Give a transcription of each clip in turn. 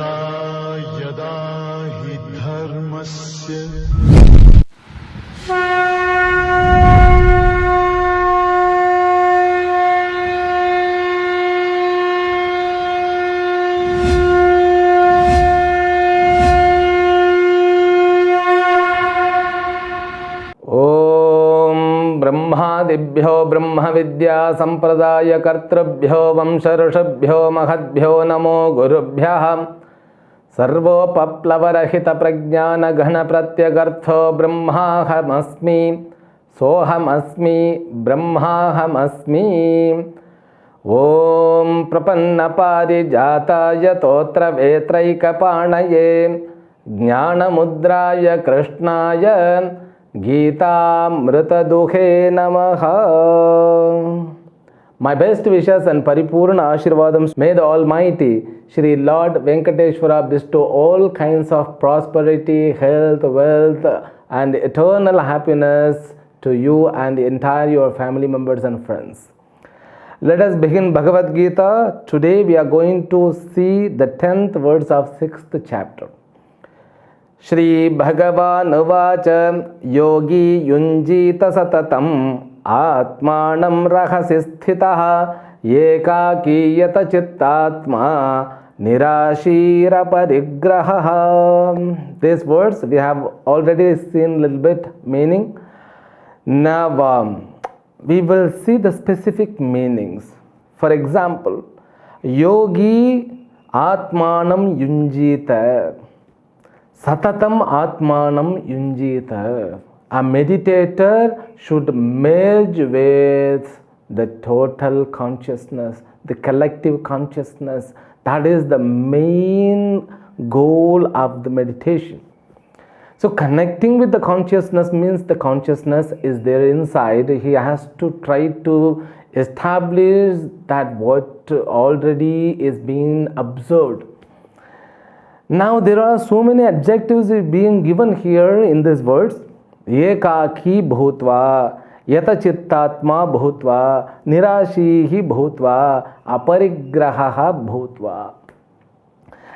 यदा यदा हि धर्मस्य ब्रह्मादिभ्यो ब्रह्मविद्या संप्रदाय कर्तृभ्यो वंशऋषभ्यो महद्भ्यो नमो गुरुभ्यः सर्वोपप्लवरहित प्रज्ञान घन प्रत्यगर्थो ब्रह्माहमस्मि सोहमस्मि ब्रह्माहमस्मि। ओम प्रपन्नपारिजाताय तोत्रवेत्रैकपाणये ज्ञानमुद्राय कृष्णाय गीतामृतदुहे नमः। My best wishes and paripurna ashirvadams may the Almighty Shri Lord Venkateshwara bestow all kinds of prosperity, health, wealth and eternal happiness to you and the entire your family members and friends. Let us begin Bhagavad Gita. Today we are going to see the 10th verse of 6th chapter. Shri Bhagavan Uvacha Yogi Yunjita Satatam Atmanam Rahasi Sthitaha Ekaki Yata Chittatma Nirashira Parigraha. These words we have already seen a little bit meaning. Now we will see the specific meanings. For example, Yogi Atmanam Yunjita Satatam Atmanam Yunjita. A meditator should merge with the total consciousness, the collective consciousness. That is the main goal of the meditation. So connecting with the consciousness means the consciousness is there inside. He has to try to establish that what already is being observed. Now there are so many adjectives being given here in these words. Ekaki bhutva, yata chittatma bhutva, nirashihi bhutva, aparigraha bhutva.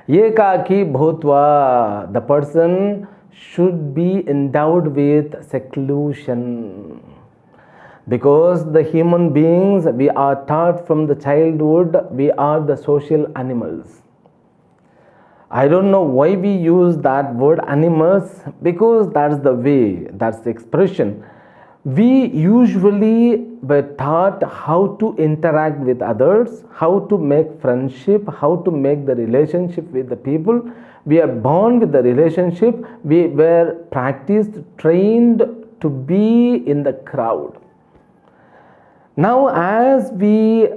Ekaki bhutva, the person should be endowed with seclusion. Because the human beings, we are taught from the childhood, we are the social animals. I don't know why we use that word animals, because that's the way, that's the expression. We usually were taught how to interact with others, how to make friendship, how to make the relationship with the people. We are born with the relationship. We were practiced, trained to be in the crowd. Now as we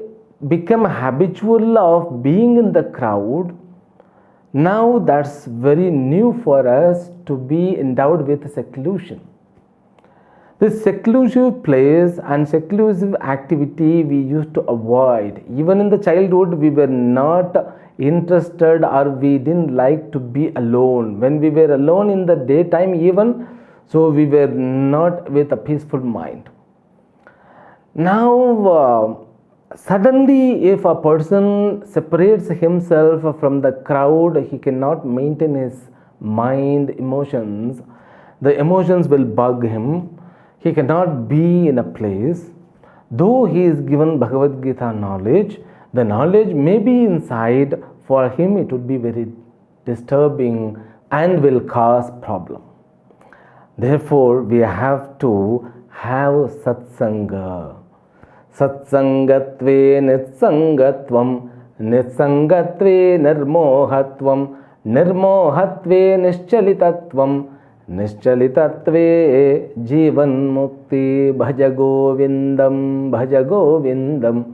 become habitual of being in the crowd, now that's very new for us to be endowed with seclusion. This seclusive place and seclusive activity we used to avoid. Even in the childhood we were not interested or we didn't like to be alone. When we were alone in the daytime even, so we were not with a peaceful mind. Now suddenly if a person separates himself from the crowd, he cannot maintain his mind, emotions. The emotions will bug him. He cannot be in a place. Though he is given Bhagavad Gita knowledge, the knowledge may be inside. For him it would be very disturbing and will cause problem. Therefore we have to have satsanga. Satsangatve nitsangatvam, nitsangatve nirmohatvam, nirmohatve nischalitatvam, nischalitatve jivan mukti, bhaja govindam, bhaja govindam,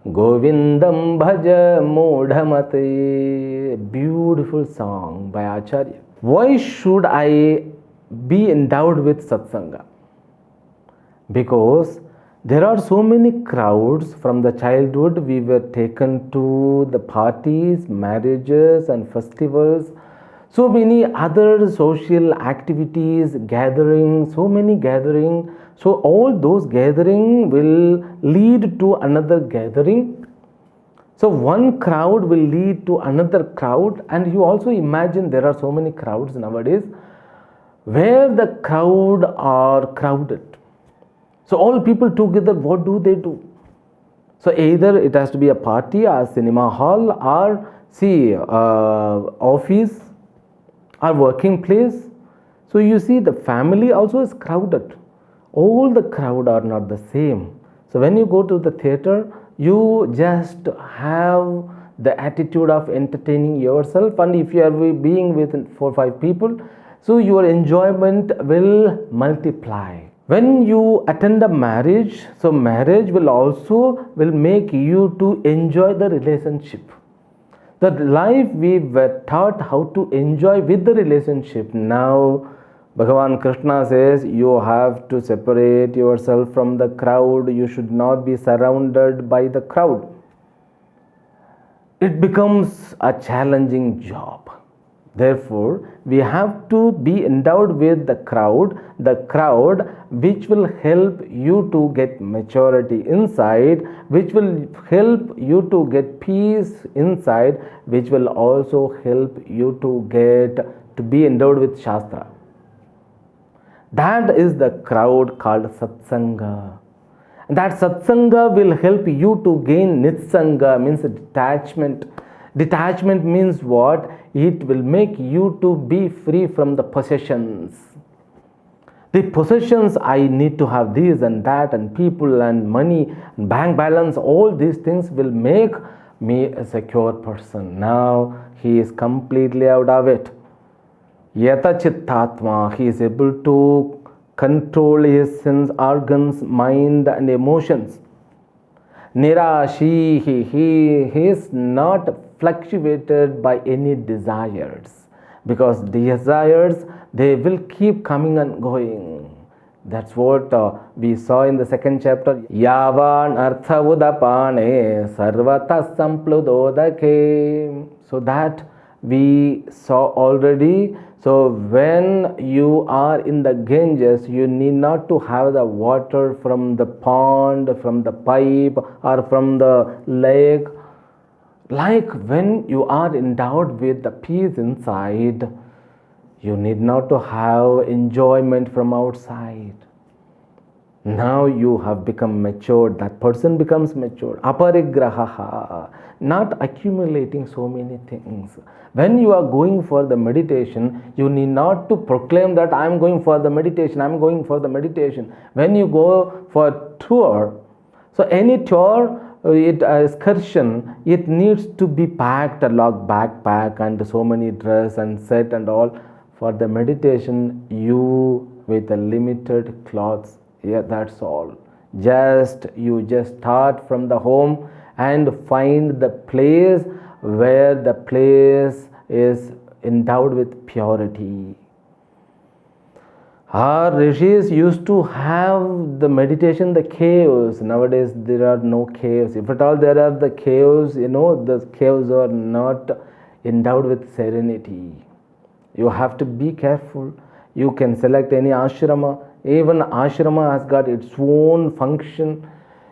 govindam bhaja mudhamate. Beautiful song by Acharya. Why should I be endowed with satsanga? Because there are so many crowds. From the childhood we were taken to the parties, marriages and festivals, so many other social activities, gatherings, so many gatherings. So all those gatherings will lead to another gathering. So one crowd will lead to another crowd, and you also imagine there are so many crowds nowadays where the crowd are crowded. So all people together, what do they do? So either it has to be a party, a cinema hall, or office or working place. So you see the family also is crowded. All the crowd are not the same. So when you go to the theater, you just have the attitude of entertaining yourself, and if you are being with 4 or 5 people, so your enjoyment will multiply. When you attend a marriage, so marriage will make you to enjoy the relationship. The life we were taught how to enjoy with the relationship. Now Bhagavan Krishna says you have to separate yourself from the crowd. You should not be surrounded by the crowd. It becomes a challenging job. Therefore, we have to be endowed with the crowd which will help you to get maturity inside, which will help you to get peace inside, which will also help you to be endowed with Shastra. That is the crowd called Satsanga. That Satsanga will help you to gain Nitsanga, means detachment. Detachment means what? It will make you to be free from the possessions. The possessions, I need to have this and that and people and money and bank balance, all these things will make me a secure person. Now he is completely out of it. Yata Chittatma, he is able to control his sense organs, mind and emotions. Nirashi, he is not fluctuated by any desires, because desires, they will keep coming and going. That's what we saw in the second chapter. Yavan artha udapane sarvata sampludodake. So that we saw already. So when you are in the Ganges, you need not to have the water from the pond, from the pipe or from the lake. Like when you are endowed with the peace inside, you need not to have enjoyment from outside. Now you have become matured. That person becomes matured. Aparigraha, not accumulating so many things. When you are going for the meditation, you need not to proclaim that I am going for the meditation, I am going for the meditation. When you go for a tour, so any tour, excursion, it needs to be packed, a log backpack and so many dress and set and all. For the meditation, you with the limited clothes, yeah, that's all. You just start from the home and find the place where the place is endowed with purity. Our rishis used to have the meditation, the caves. Nowadays there are no caves. If at all there are the caves, the caves are not endowed with serenity. You have to be careful. You can select any ashrama. Even ashrama has got its own function.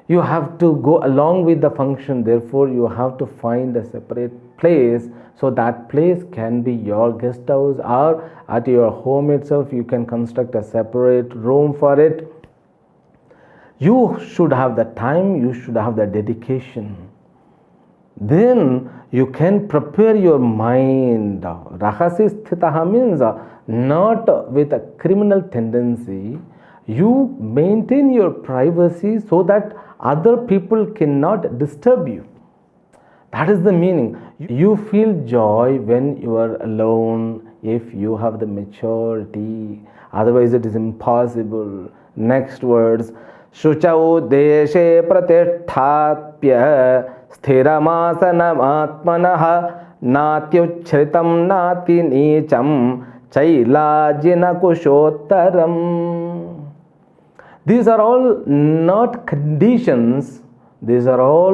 You have to go along with the function. Therefore, you have to find a separate place. So that place can be your guest house, or at your home itself you can construct a separate room for it. You should have the time, you should have the dedication. Then you can prepare your mind. Rahasi sthitaha means not with a criminal tendency. You maintain your privacy so that other people cannot disturb you. That is the meaning. You feel joy when you are alone if you have the maturity. Otherwise it is impossible. Next words. Shuchau deshe pratitthapya sthiramasana atmanaha natyuchritam nati nicham chailajina kushottaram. These are all not conditions. These are all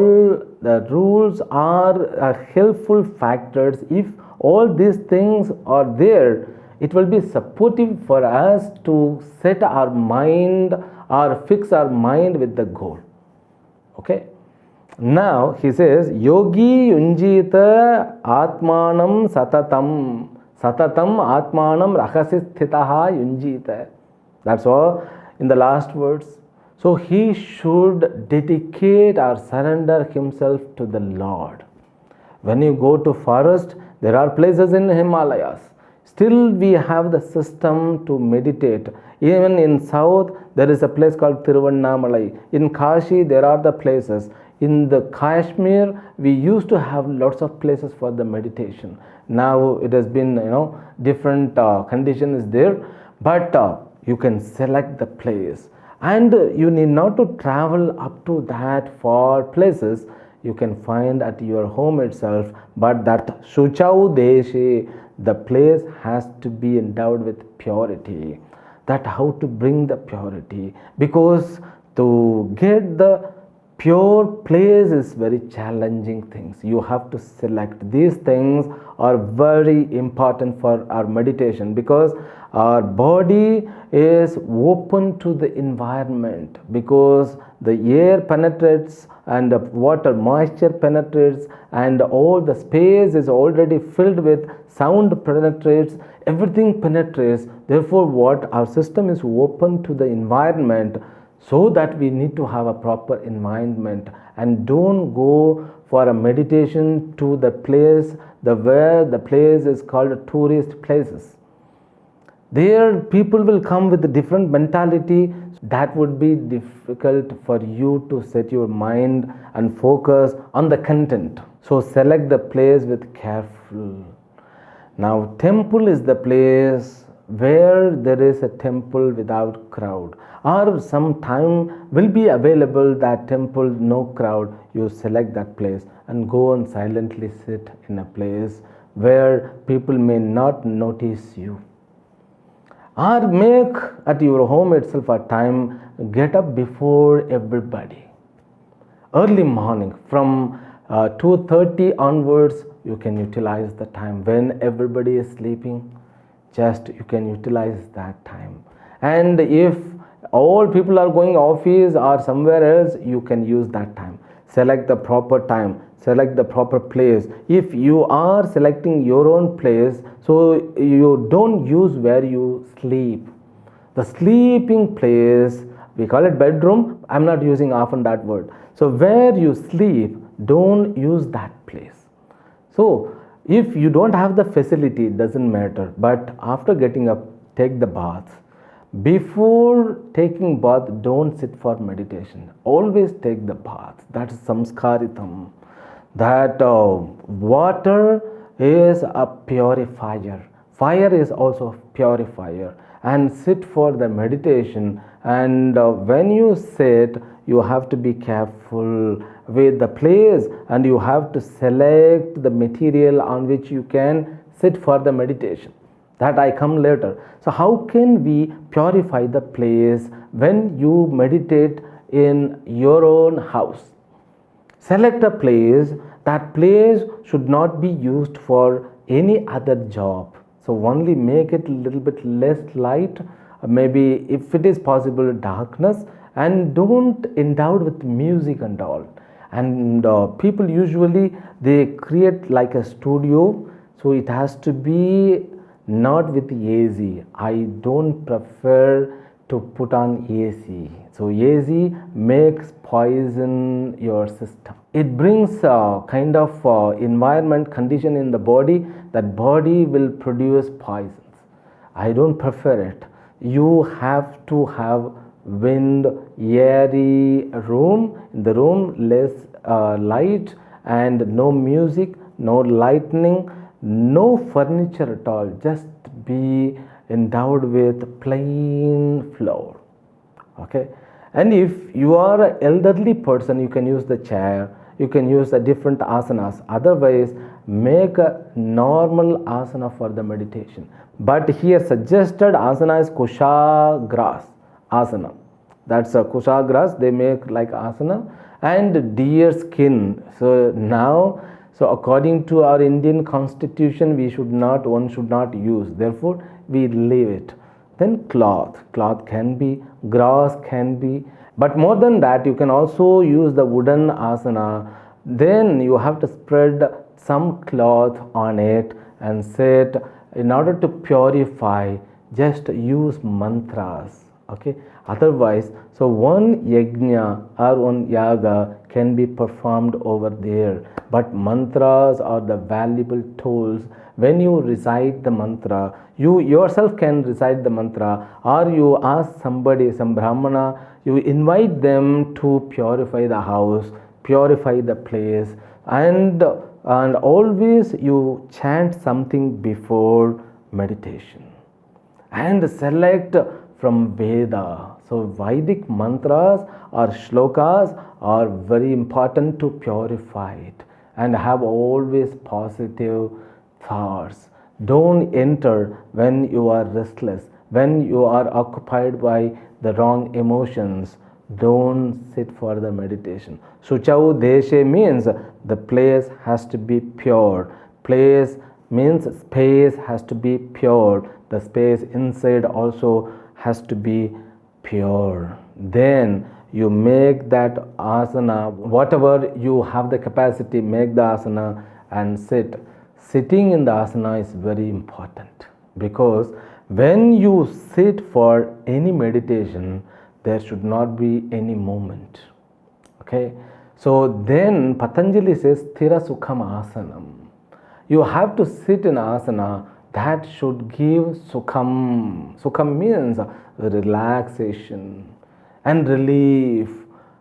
the rules are helpful factors. If all these things are there, it will be supportive for us to set our mind or fix our mind with the goal. Okay. Now he says, Yogi yunjita atmanam satatam. Satatam atmanam rahasi sthitaha yunjita. That's all in the last words. So he should dedicate or surrender himself to the Lord. When you go to forest, there are places in Himalayas. Still we have the system to meditate. Even in south, there is a place called Tiruvannamalai. In Kashi, there are the places. In the Kashmir, we used to have lots of places for the meditation. Now it has been, different condition is there. But you can select the place. And you need not to travel up to that far places. You can find at your home itself. But that Shuchau Deshe, the place has to be endowed with purity. That how to bring the purity. Because to get the pure place is very challenging things. You have to select. These things are very important for our meditation, because our body is open to the environment, because the air penetrates and the water moisture penetrates and all the space is already filled with sound penetrates, everything penetrates. Therefore what our system is open to the environment, so that we need to have a proper environment, and don't go for a meditation to the place where the place is called tourist places. There people will come with a different mentality. That would be difficult for you to set your mind and focus on the content. So select the place with careful. Now temple is the place where there is a temple without crowd, or some time will be available that temple no crowd. You select that place and go and silently sit in a place where people may not notice you. Or make at your home itself a time, get up before everybody. Early morning from 2:30 onwards, you can utilize the time when everybody is sleeping. Just you can utilize that time. And if all people are going office or somewhere else, you can use that time. Select the proper time, select the proper place. If you are selecting your own place, so you don't use where you sleep. The sleeping place, we call it bedroom. I'm not using often that word. So where you sleep, don't use that place. So if you don't have the facility, it doesn't matter. But after getting up, take the bath. Before taking bath, don't sit for meditation. Always take the bath. That is samskaritam. That water is a purifier. Fire is also a purifier. And sit for the meditation. And when you sit, you have to be careful with the place, and you have to select the material on which you can sit for the meditation. That I come later. So how can we purify the place when you meditate in your own house? Select a place. That place should not be used for any other job. So only make it a little bit less light, maybe if it is possible darkness, and don't endow it with music and all. And people usually they create like a studio, so it has to be not with AC. I don't prefer to put on AC. So AC makes poison your system. It brings a kind of environment condition in the body, that body will produce poisons. I don't prefer it. You have to have wind, airy room. In the room less light and no music, no lightning, no furniture at all. Just be endowed with plain floor. Okay. And if you are an elderly person, you can use the chair, you can use a different asanas. Otherwise, make a normal asana for the meditation. But here suggested asana is kusha grass asana. That's a kusha grass they make like asana. And deer skin. So now, so according to our Indian constitution, one should not use. Therefore, we leave it. Then cloth can be grass can be. But more than that, you can also use the wooden asana. Then you have to spread some cloth on it and sit. In order to purify, just use mantras. Okay, otherwise, so one yajna or one yaga can be performed over there, but mantras are the valuable tools. When you recite the mantra, you yourself can recite the mantra, or you ask somebody, some brahmana, you invite them to purify the house, purify the place, and always you chant something before meditation and select from Veda. So Vedic mantras or shlokas are very important to purify it, and have always positive thoughts. Don't enter when you are restless, when you are occupied by the wrong emotions. Don't sit for the meditation. Suchau deshe means the place has to be pure. Place means space has to be pure. The space inside also has to be pure. Then you make that asana, whatever you have the capacity, make the asana and sit. Sitting in the asana is very important, because when you sit for any meditation, there should not be any movement. Okay, so then Patanjali says Sthira Sukham Asanam. You have to sit in asana that should give sukham. Sukham means relaxation and relief.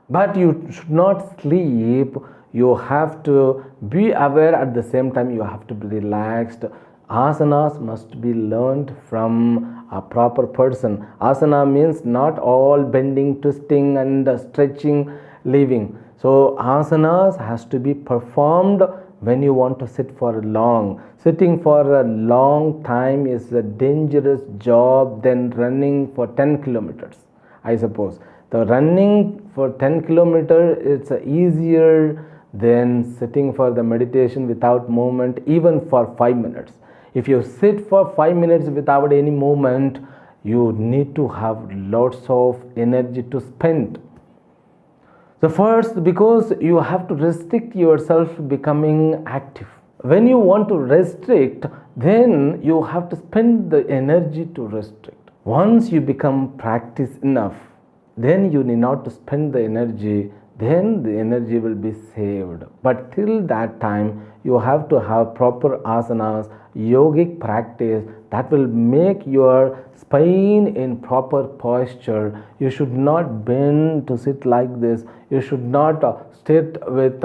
But you should not sleep. You have to be aware at the same time. You have to be relaxed. Asanas must be learned from a proper person. Asana means not all bending, twisting and stretching, leaving. So asanas has to be performed when you want to sit for long. Sitting for a long time is a dangerous job than running for 10 kilometers, I suppose. The running for 10 kilometers it's easier than sitting for the meditation without movement, even for 5 minutes. If you sit for 5 minutes without any movement, you need to have lots of energy to spend. So first, because you have to restrict yourself becoming active. When you want to restrict, then you have to spend the energy to restrict. Once you become practice enough, then you need not to spend the energy, then the energy will be saved. But till that time, you have to have proper asanas, yogic practice that will make your spine in proper posture. You should not bend to sit like this. You should not sit with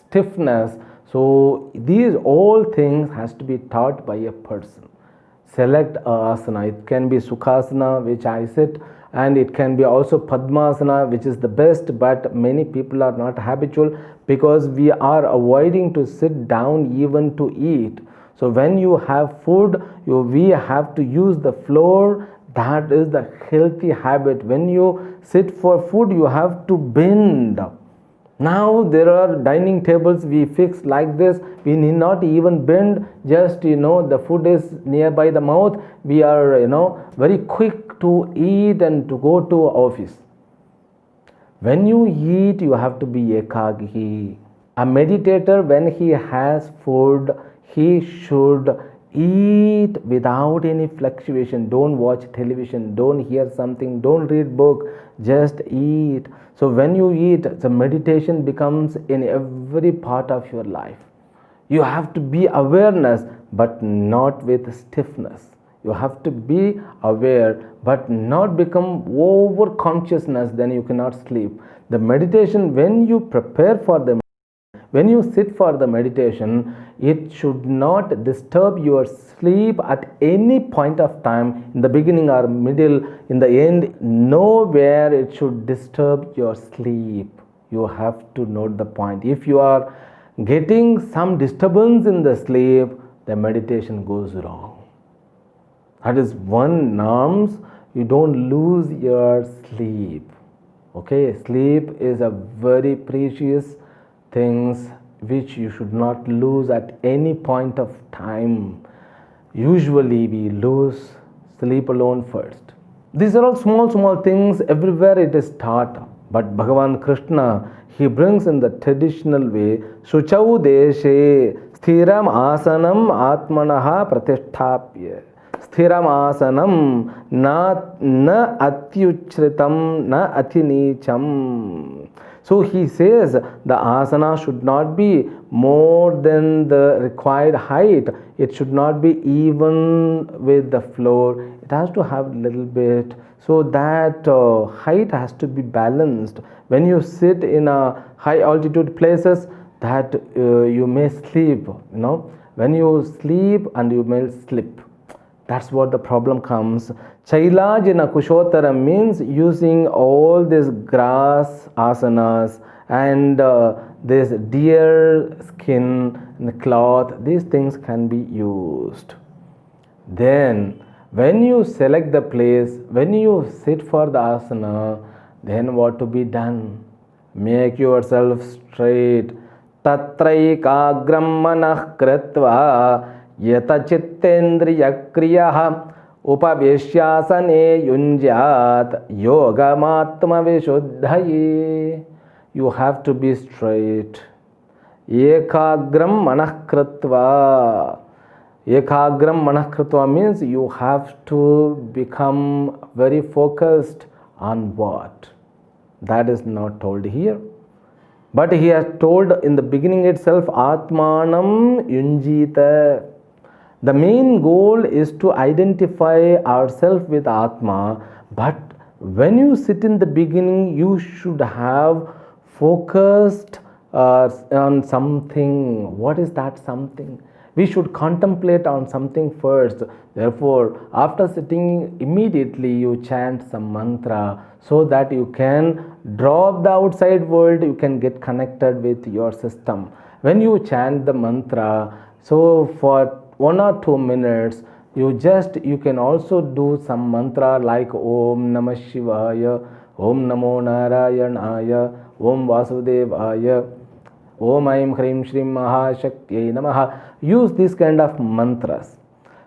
stiffness. So these all things has to be taught by a person. Select asana. It can be Sukhasana, which I sit, and it can be also Padmasana, which is the best, but many people are not habitual because we are avoiding to sit down even to eat. So when you have food, we have to use the floor. That is the healthy habit. When you sit for food, you have to bend. Now there are dining tables we fix like this. We need not even bend. Just the food is nearby the mouth. We are very quick to eat and to go to office. When you eat, you have to be ekagi. A meditator, when he has food, he should eat without any fluctuation. Don't watch television, don't hear something, don't read book, just eat. So when you eat, the meditation becomes in every part of your life. You have to be awareness, but not with stiffness. You have to be aware, but not become over consciousness, then you cannot sleep. The meditation, when you prepare for the when you sit for the meditation, it should not disturb your sleep at any point of time, in the beginning or middle, in the end. Nowhere it should disturb your sleep. You have to note the point. If you are getting some disturbance in the sleep, the meditation goes wrong. That is one norms. You don't lose your sleep. Okay, sleep is a very precious things which you should not lose at any point of time. Usually we lose sleep alone first, These are all small things, everywhere it is taught. But Bhagavan Krishna, he brings in the traditional way, Shuchau Deshe, Sthiram Asanam Atmanaha Pratisthapya. Sthiram Asanam na Atyuchritam na Atinicham. So he says the asana should not be more than the required height. It should not be even with the floor. It has to have a little bit. So that height has to be balanced. When you sit in a high altitude places, that you may sleep. When you sleep and you may slip. That's what the problem comes. Chailajina Kushottara means using all this grass asanas and this deer skin and cloth. These things can be used. Then when you select the place, when you sit for the asana, then what to be done? Make yourself straight. Tatraikagram manah kritva Yata chittendriya kriyaha upaveshyasane yunjat yoga matma vishuddhaye. You have to be straight. Ekagram manakritva. Ekagram manakritva means you have to become very focused on what? That is not told here. But he has told in the beginning itself, Atmanam yunjita. The main goal is to identify ourselves with Atma, but when you sit in the beginning, you should have focused on something. What is that something? We should contemplate on something first. Therefore, after sitting, immediately you chant some mantra so that you can drop the outside world, you can get connected with your system. When you chant the mantra, so for 1 or 2 minutes, you can also do some mantra like Om Namah Shivaya, Om Namo Narayanaya, Om Vasudevaya, Om Aim Hrim Shrim Mahashakyai Namaha. Use these kind of mantras.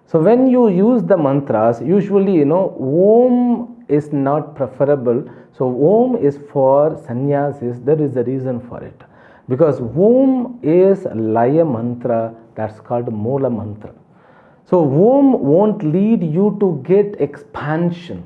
So when you use the mantras, usually Om is not preferable. So Om is for sannyasis. There is a reason for it. Because Om is Laya mantra, that's called Moola mantra. So Om won't lead you to get expansion.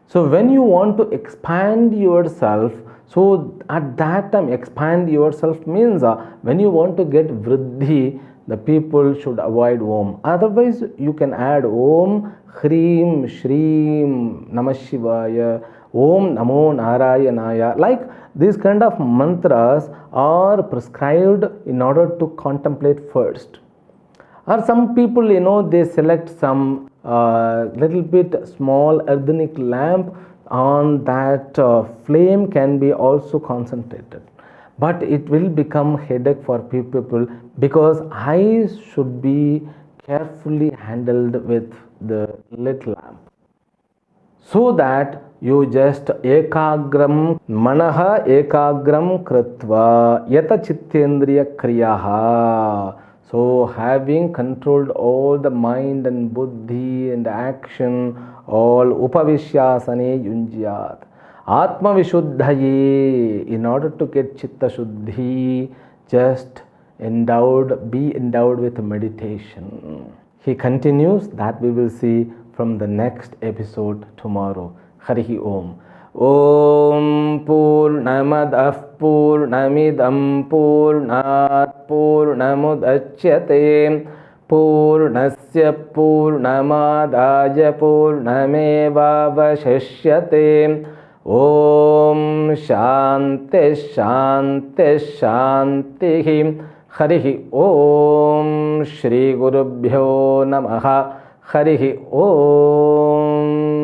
So when you want to expand yourself, so at that time expand yourself means when you want to get vriddhi, the people should avoid Om. Otherwise you can add Om, Hrim, Shrim, Namah Shivaya, Om Namo Narayanaya. Like these kind of mantras are prescribed in order to contemplate first. Or some people, they select some little bit small earthenic lamp, on that flame can be also concentrated. But it will become headache for people because eyes should be carefully handled with the lit lamp. So that you just ekagram manaha ekagram kritva yata chittendriya kriyaha. So having controlled all the mind and buddhi and the all upavishyasane yunjyat. Atma vishuddhaye. In order to get chitta shuddhi, just be endowed with meditation. He continues, that we will see from the next episode tomorrow. Harihi Om. Om Purnamadah Purnamidam Purnat Purnamudachyate Purnasya Purnamadaya Purnameva Vashishyate. Om Shanti Shanti Shanti. Harihi Om. Shri Gurubhyo Namaha. Harihi Om.